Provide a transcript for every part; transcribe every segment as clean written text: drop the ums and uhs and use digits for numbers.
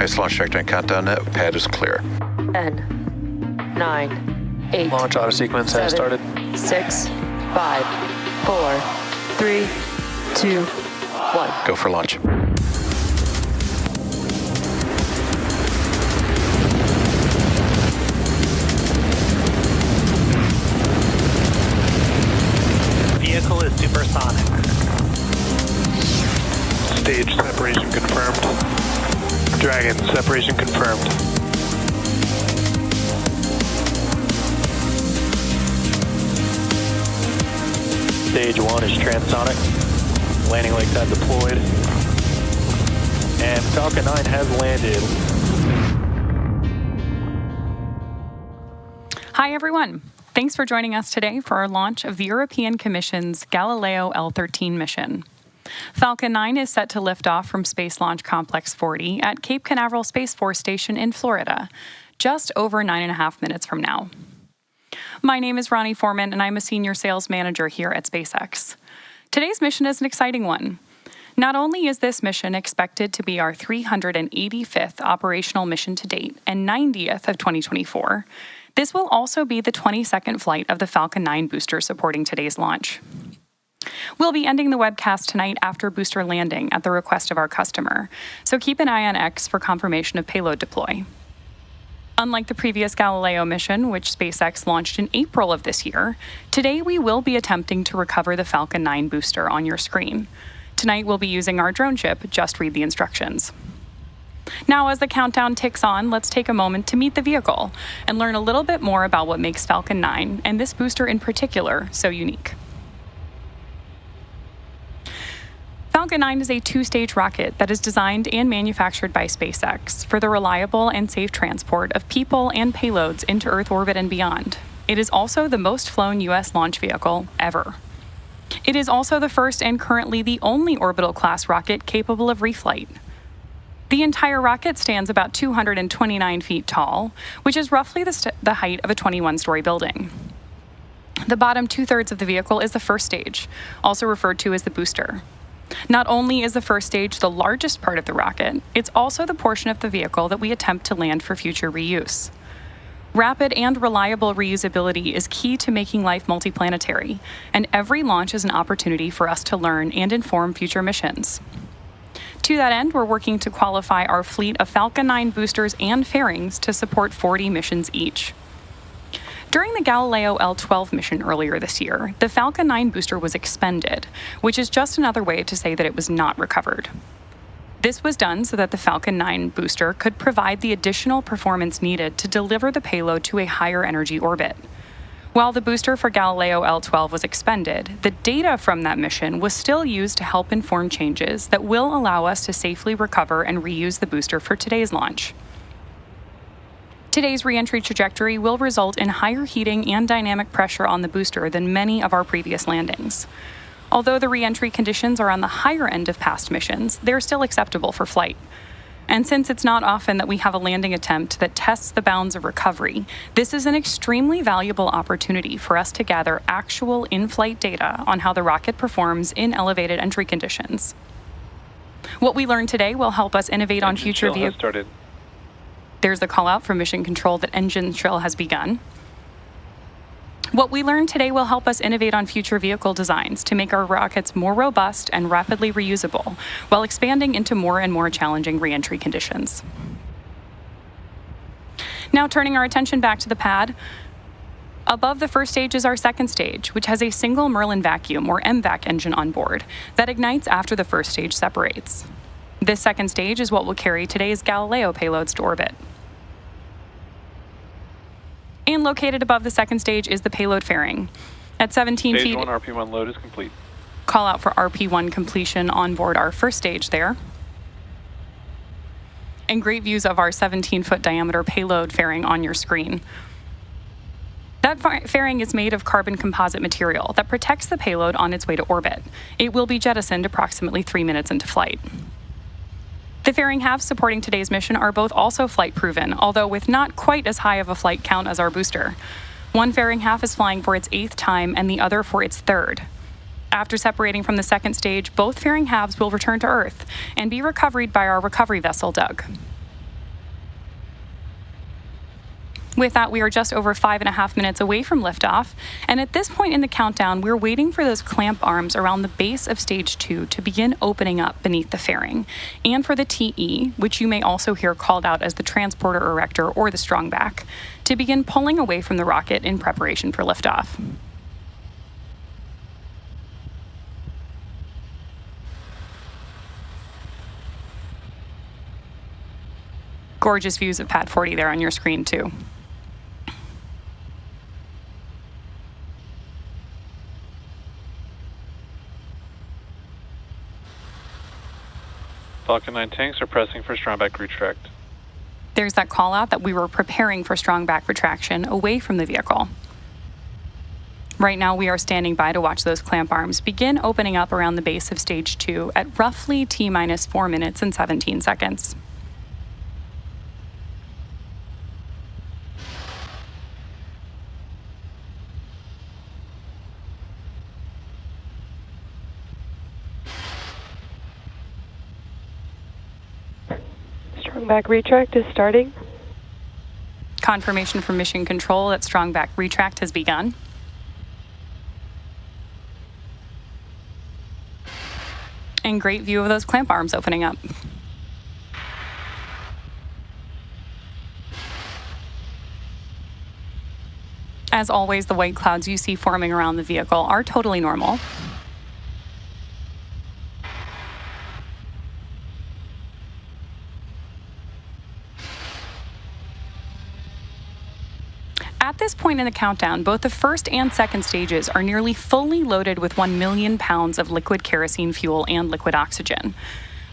Nice launch trajectory and countdown net. Pad is clear. 10, 9, 8. Launch auto sequence has started. 6, 5, 4, 3, 2, 1. Go for launch. Vehicle is supersonic. Stage separation confirmed. Dragon separation confirmed. Stage 1 is transonic. Landing legs have deployed. And Falcon 9 has landed. Hi, everyone. Thanks for joining us today for our launch of the European Commission's Galileo L13 mission. Falcon 9 is set to lift off from Space Launch Complex 40 at Cape Canaveral Space Force Station in Florida, just over 9.5 minutes from now. My name is Ronnie Foreman, and I'm a senior sales manager here at SpaceX. Today's mission is an exciting one. Not only is this mission expected to be our 385th operational mission to date and 90th of 2024, this will also be the 22nd flight of the Falcon 9 booster supporting today's launch. We'll be ending the webcast tonight after booster landing at the request of our customer, so keep an eye on X for confirmation of payload deploy. Unlike the previous Galileo mission, which SpaceX launched in April of this year, today we will be attempting to recover the Falcon 9 booster on your screen. Tonight we'll be using our drone ship. Just read the instructions. Now, as the countdown ticks on, let's take a moment to meet the vehicle and learn a little bit more about what makes Falcon 9, and this booster in particular, so unique. Falcon 9 is a two-stage rocket that is designed and manufactured by SpaceX for the reliable and safe transport of people and payloads into Earth orbit and beyond. It is also the most flown U.S. launch vehicle ever. It is also the first and currently the only orbital-class rocket capable of reflight. The entire rocket stands about 229 feet tall, which is roughly the height of a 21-story building. The bottom two-thirds of the vehicle is the first stage, also referred to as the booster. Not only is the first stage the largest part of the rocket, it's also the portion of the vehicle that we attempt to land for future reuse. Rapid and reliable reusability is key to making life multiplanetary, and every launch is an opportunity for us to learn and inform future missions. To that end, we're working to qualify our fleet of Falcon 9 boosters and fairings to support 40 missions each. During the Galileo L12 mission earlier this year, the Falcon 9 booster was expended, which is just another way to say that it was not recovered. This was done so that the Falcon 9 booster could provide the additional performance needed to deliver the payload to a higher energy orbit. While the booster for Galileo L12 was expended, the data from that mission was still used to help inform changes that will allow us to safely recover and reuse the booster for today's launch. Today's re-entry trajectory will result in higher heating and dynamic pressure on the booster than many of our previous landings. Although the re-entry conditions are on the higher end of past missions, they're still acceptable for flight. And since it's not often that we have a landing attempt that tests the bounds of recovery, this is an extremely valuable opportunity for us to gather actual in-flight data on how the rocket performs in elevated entry conditions. What we learn today will help us innovate on future vehicles. There's the call out from Mission Control that engine chill has begun. What we learn today will help us innovate on future vehicle designs to make our rockets more robust and rapidly reusable, while expanding into more and more challenging re-entry conditions. Now turning our attention back to the pad, above the first stage is our second stage, which has a single Merlin vacuum or MVAC engine on board that ignites after the first stage separates. This second stage is what will carry today's Galileo payloads to orbit. And located above the second stage is the payload fairing. At 17 feet... Stage 1 RP1 load is complete. Call out for RP1 completion on board our first stage there. And great views of our 17-foot diameter payload fairing on your screen. That fairing is made of carbon composite material that protects the payload on its way to orbit. It will be jettisoned approximately 3 minutes into flight. The fairing halves supporting today's mission are both also flight-proven, although with not quite as high of a flight count as our booster. One fairing half is flying for its 8th time and the other for its 3rd. After separating from the second stage, both fairing halves will return to Earth and be recovered by our recovery vessel, Doug. With that, we are just over 5.5 minutes away from liftoff, and at this point in the countdown, we're waiting for those clamp arms around the base of stage 2 to begin opening up beneath the fairing, and for the TE, which you may also hear called out as the transporter erector or the strongback, to begin pulling away from the rocket in preparation for liftoff. Gorgeous views of Pad 40 there on your screen, too. Falcon 9 tanks are pressing for strongback retract. There's that call out that we were preparing for strongback retraction away from the vehicle. Right now, we are standing by to watch those clamp arms begin opening up around the base of stage 2 at roughly T-minus 4 minutes and 17 seconds. Strongback retract is starting. Confirmation from Mission Control that strongback retract has begun. And great view of those clamp arms opening up. As always, the white clouds you see forming around the vehicle are totally normal. At this point in the countdown, both the first and second stages are nearly fully loaded with 1 million pounds of liquid kerosene fuel and liquid oxygen.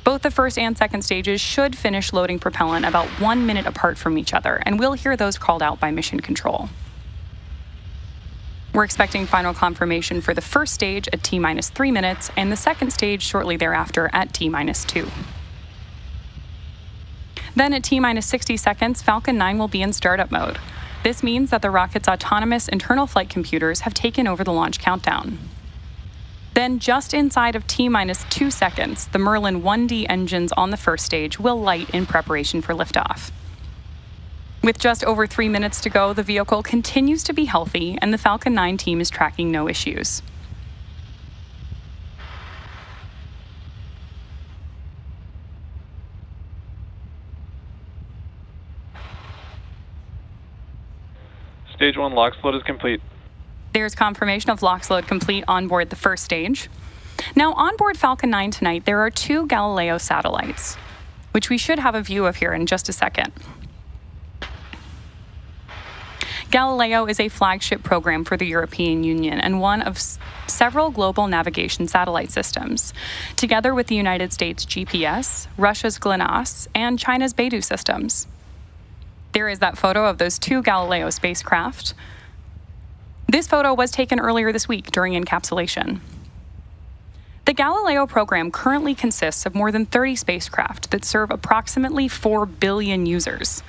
Both the first and second stages should finish loading propellant about 1 minute apart from each other, and we'll hear those called out by Mission Control. We're expecting final confirmation for the first stage at T-minus 3 minutes, and the second stage shortly thereafter at T-minus 2. Then at T-minus 60 seconds, Falcon 9 will be in startup mode. This means that the rocket's autonomous internal flight computers have taken over the launch countdown. Then, just inside of T-minus 2 seconds, the Merlin 1D engines on the first stage will light in preparation for liftoff. With just over 3 minutes to go, the vehicle continues to be healthy, and the Falcon 9 team is tracking no issues. Stage 1 LOX load is complete. There's confirmation of LOX load complete on board the first stage. Now, on board Falcon 9 tonight, there are 2 Galileo satellites, which we should have a view of here in just a second. Galileo is a flagship program for the European Union and one of several global navigation satellite systems, together with the United States GPS, Russia's GLONASS, and China's Beidou systems. There is that photo of those 2 Galileo spacecraft. This photo was taken earlier this week during encapsulation. The Galileo program currently consists of more than 30 spacecraft that serve approximately 4 billion users.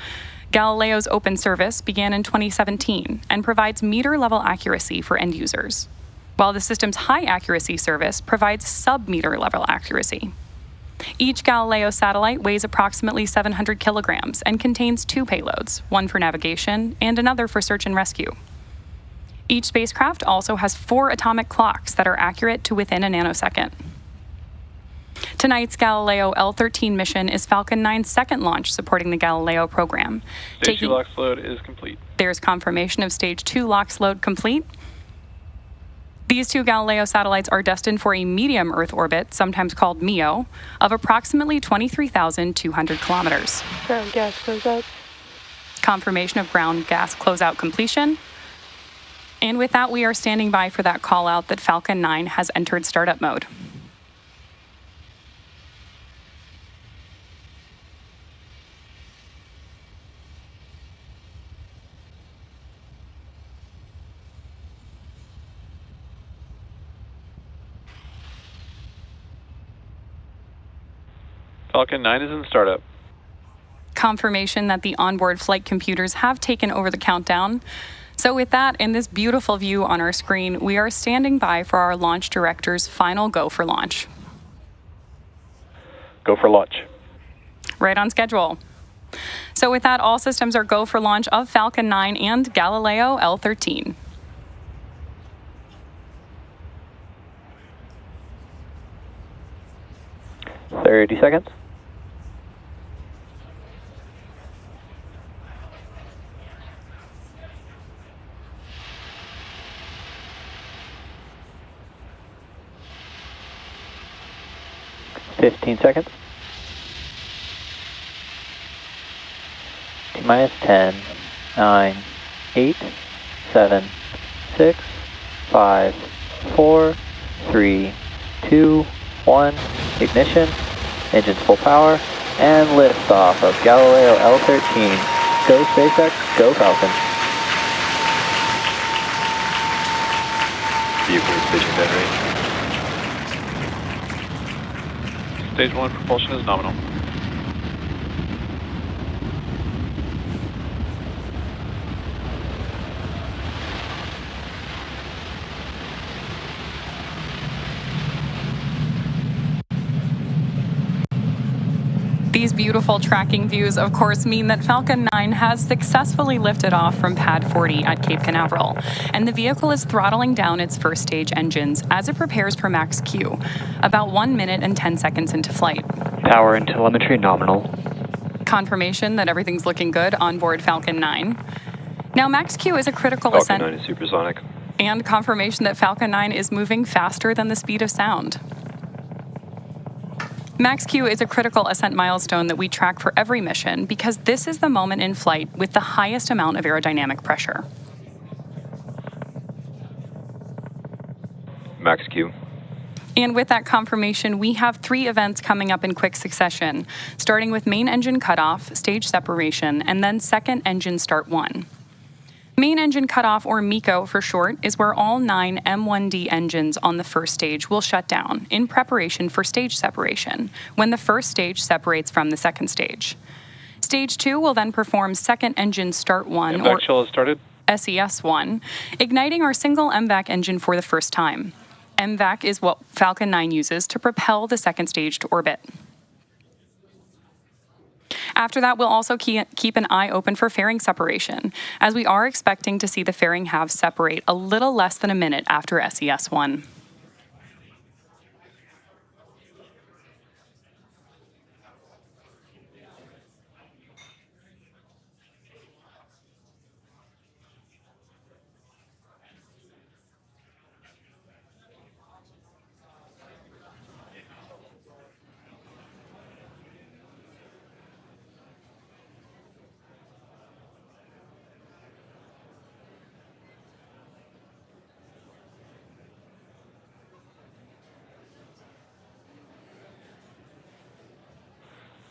Galileo's open service began in 2017 and provides meter-level accuracy for end users, while the system's high-accuracy service provides sub-meter level accuracy. Each Galileo satellite weighs approximately 700 kilograms and contains 2 payloads, one for navigation and another for search and rescue. Each spacecraft also has 4 atomic clocks that are accurate to within a nanosecond. Tonight's Galileo L13 mission is Falcon 9's second launch supporting the Galileo program. Stage 2 LOX load is complete. There's confirmation of Stage 2 LOX load complete. These 2 Galileo satellites are destined for a medium Earth orbit, sometimes called MEO, of approximately 23,200 kilometers. Ground gas closeout. Confirmation of ground gas closeout completion. And with that, we are standing by for that call out that Falcon 9 has entered startup mode. Falcon 9 is in startup. Confirmation that the onboard flight computers have taken over the countdown. So with that and this beautiful view on our screen, we are standing by for our launch director's final go for launch. Go for launch. Right on schedule. So with that, all systems are go for launch of Falcon 9 and Galileo L13. "30 seconds. "15 seconds. T-minus 10, 9, 8, 7, 6, 5, 4, 3, 2, 1. Ignition, engines full power, and liftoff of Galileo L13. Go SpaceX, go Falcon." Vehicle station dead range. Stage 1 propulsion is nominal. These beautiful tracking views, of course, mean that Falcon 9 has successfully lifted off from Pad 40 at Cape Canaveral, and the vehicle is throttling down its first stage engines as it prepares for max Q, about 1 minute and 10 seconds into flight. Power and telemetry nominal. Confirmation that everything's looking good on board Falcon 9. Now, max Q is a critical Falcon ascent, 9 is supersonic. and confirmation that Falcon 9 is moving faster than the speed of sound. Max Q is a critical ascent milestone that we track for every mission because this is the moment in flight with the highest amount of aerodynamic pressure. Max Q. And with that confirmation, we have 3 events coming up in quick succession, starting with main engine cutoff, stage separation, and then second engine start 1. Main engine cutoff, or MECO for short, is where all 9 M1D engines on the first stage will shut down in preparation for stage separation, when the first stage separates from the second stage. Stage 2 will then perform second engine start 1, or MVAC shell has started. SES1, igniting our single MVAC engine for the first time. MVAC is what Falcon 9 uses to propel the second stage to orbit. After that, we'll also keep an eye open for fairing separation, as we are expecting to see the fairing halves separate a little less than a minute after SES1.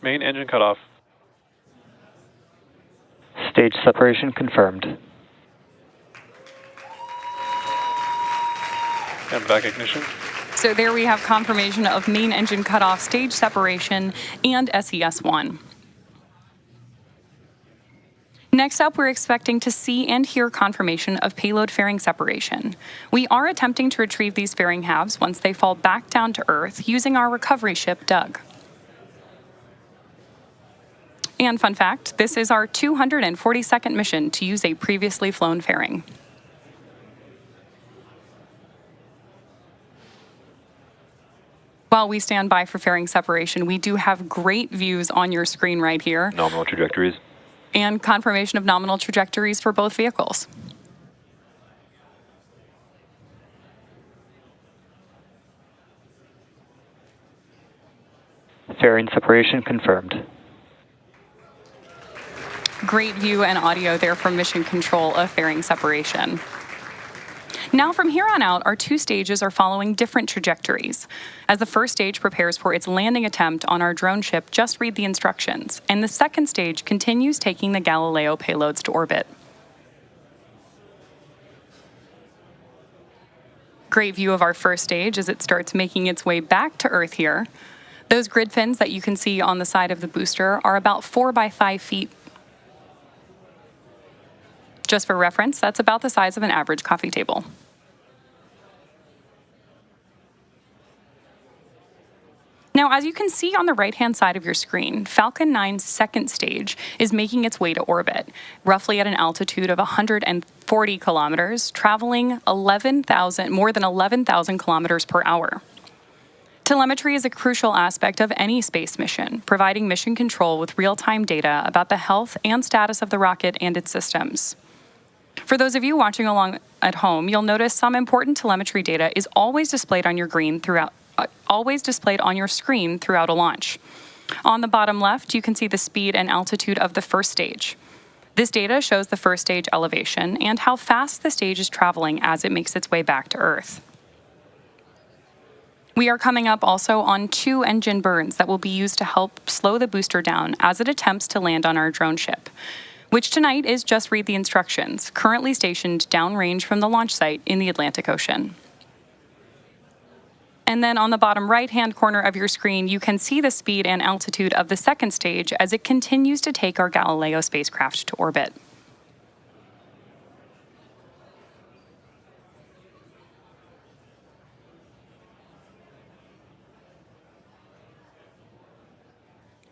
Main engine cutoff. Stage separation confirmed. MVAC ignition. So there we have confirmation of main engine cutoff, stage separation, and SES1. Next up, we're expecting to see and hear confirmation of payload fairing separation. We are attempting to retrieve these fairing halves once they fall back down to Earth using our recovery ship, Doug. And fun fact, this is our 242nd mission to use a previously flown fairing. While we stand by for fairing separation, we do have great views on your screen right here. Nominal trajectories. And confirmation of nominal trajectories for both vehicles. Fairing separation confirmed. Great view and audio there from Mission Control of fairing separation. Now from here on out, our 2 stages are following different trajectories. As the first stage prepares for its landing attempt on our drone ship, just read the instructions, and the second stage continues taking the Galileo payloads to orbit. Great view of our first stage as it starts making its way back to Earth here. Those grid fins that you can see on the side of the booster are about 4 by 5 feet. Just for reference, that's about the size of an average coffee table. Now, Now, as you can see on the right-hand side of your screen, Falcon 9's second stage is making its way to orbit, roughly at an altitude of 140 kilometers, traveling more than 11,000 kilometers per hour. Telemetry is a crucial aspect of any space mission, providing mission control with real-time data about the health and status of the rocket and its systems. For those of you watching along at home, you'll notice some important telemetry data is always displayed on your screen throughout a launch. On the bottom left, you can see the speed and altitude of the first stage. This data shows the first stage elevation and how fast the stage is traveling as it makes its way back to Earth. We are coming up also on 2 engine burns that will be used to help slow the booster down as it attempts to land on our drone ship, which tonight is Just Read the Instructions, currently stationed downrange from the launch site in the Atlantic Ocean. And then on the bottom right-hand corner of your screen, you can see the speed and altitude of the second stage as it continues to take our Galileo spacecraft to orbit.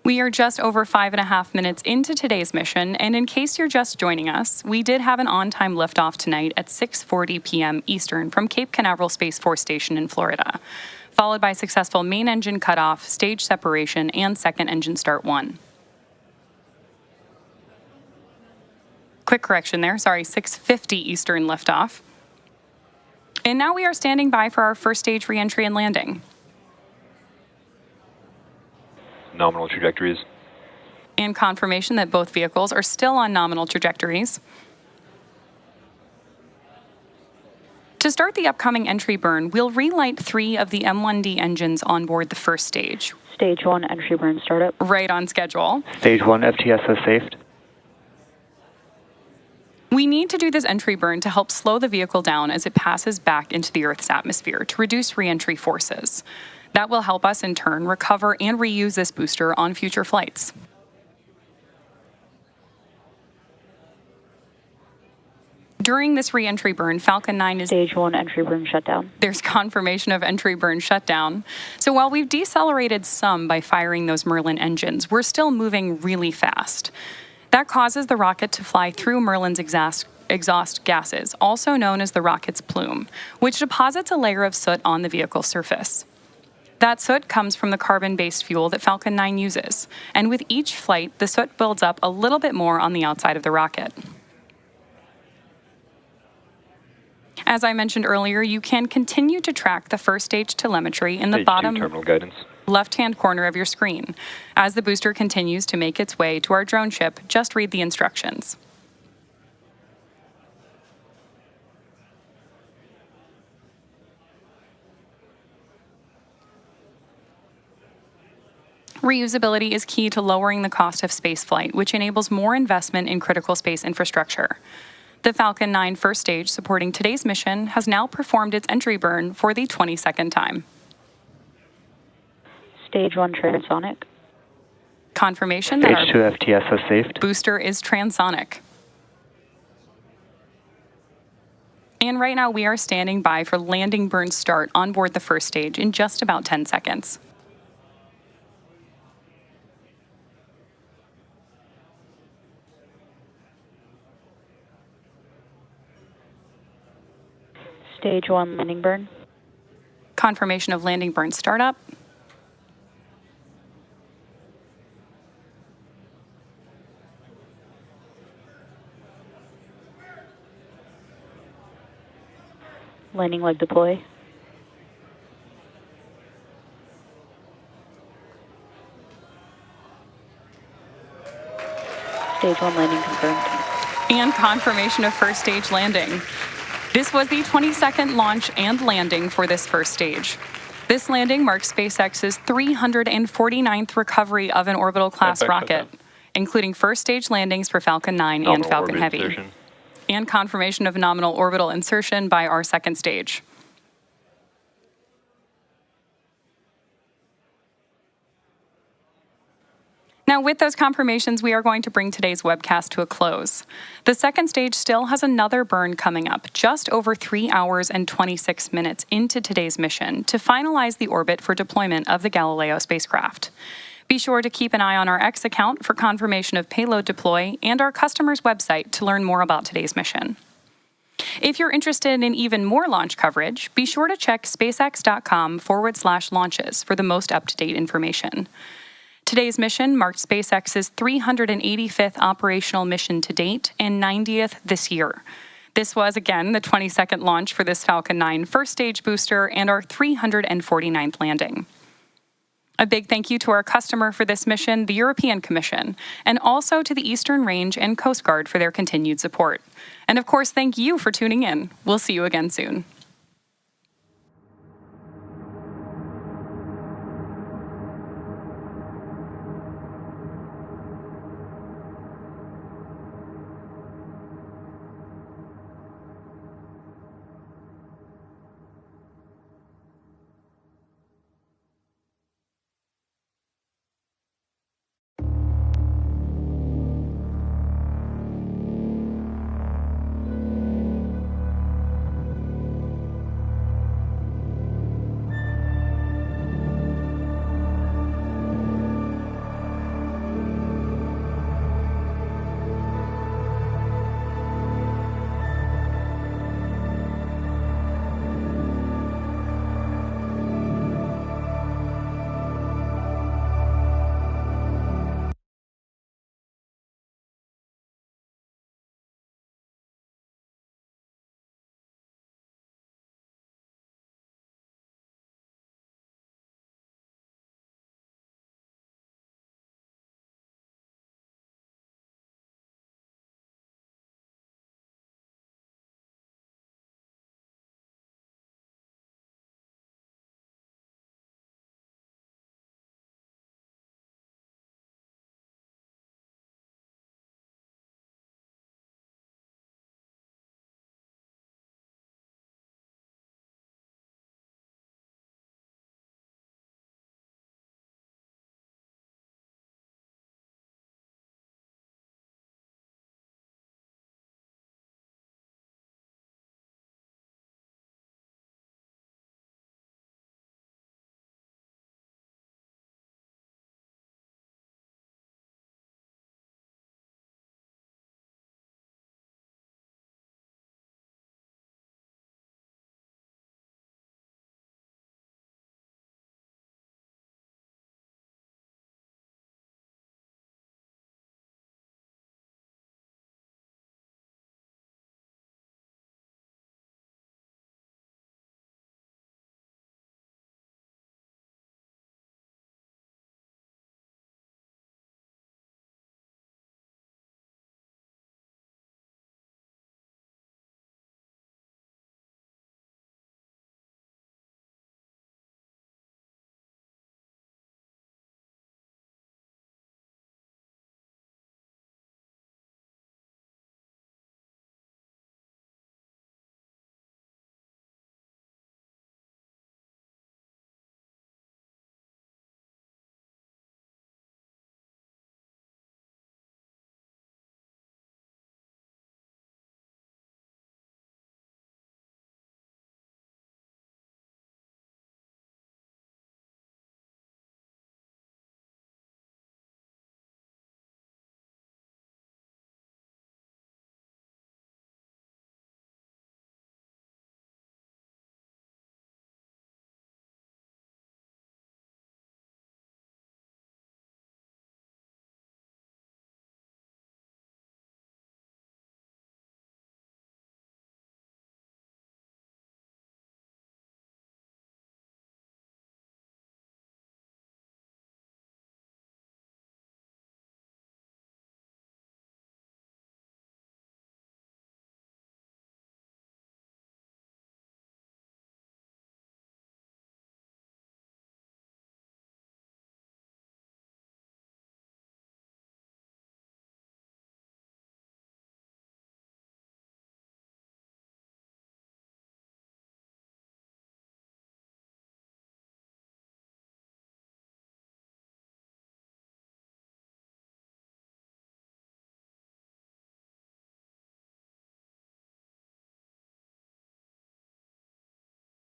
We are just over 5.5 minutes into today's mission, and in case you're just joining us, we did have an on-time liftoff tonight at 6:40 p.m. Eastern from Cape Canaveral Space Force Station in Florida, followed by successful main engine cutoff, stage separation, and second engine start 1. Quick correction there, 6:50 Eastern liftoff. And now we are standing by for our first stage reentry and landing. Nominal trajectories. And confirmation that both vehicles are still on nominal trajectories. To start the upcoming entry burn, we'll relight 3 of the M1D engines on board the first stage. Stage 1 entry burn startup. Right on schedule. Stage 1 FTSS safed. We need to do this entry burn to help slow the vehicle down as it passes back into the Earth's atmosphere to reduce re-entry forces. That will help us, in turn, recover and reuse this booster on future flights. During this re-entry burn, Falcon 9 is... Stage 1 entry burn shutdown. There's confirmation of entry burn shutdown. So while we've decelerated some by firing those Merlin engines, we're still moving really fast. That causes the rocket to fly through Merlin's exhaust gases, also known as the rocket's plume, which deposits a layer of soot on the vehicle's surface. That soot comes from the carbon-based fuel that Falcon 9 uses, and with each flight, the soot builds up a little bit more on the outside of the rocket. As I mentioned earlier, you can continue to track the first stage telemetry in the Stage 2 bottom terminal guidance. left-hand corner of your screen. As the booster continues to make its way to our drone ship, just read the instructions. Reusability is key to lowering the cost of spaceflight, which enables more investment in critical space infrastructure. The Falcon 9 first stage supporting today's mission has now performed its entry burn for the 22nd time. Stage 1 transonic. Confirmation that Stage 2 FTSS safed. booster is transonic. And right now we are standing by for landing burn start on board the first stage in just about 10 seconds. Stage 1 landing burn. Confirmation of landing burn startup. Landing leg deploy. Stage 1 landing confirmed. And confirmation of first stage landing. This was the 22nd launch and landing for this first stage. This landing marks SpaceX's 349th recovery of an orbital class rocket, including first stage landings for Falcon 9 and Falcon Heavy, Insertion. and confirmation of nominal orbital insertion by our second stage. Now, with those confirmations, we are going to bring today's webcast to a close. The second stage still has another burn coming up, just over 3 hours and 26 minutes into today's mission to finalize the orbit for deployment of the Galileo spacecraft. Be sure to keep an eye on our X account for confirmation of payload deploy and our customer's website to learn more about today's mission. If you're interested in even more launch coverage, be sure to check spacex.com/launches for the most up-to-date information. Today's mission marked SpaceX's 385th operational mission to date and 90th this year. This was, again, the 22nd launch for this Falcon 9 first-stage booster and our 349th landing. A big thank you to our customer for this mission, the European Commission, and also to the Eastern Range and Coast Guard for their continued support. And of course, thank you for tuning in. We'll see you again soon.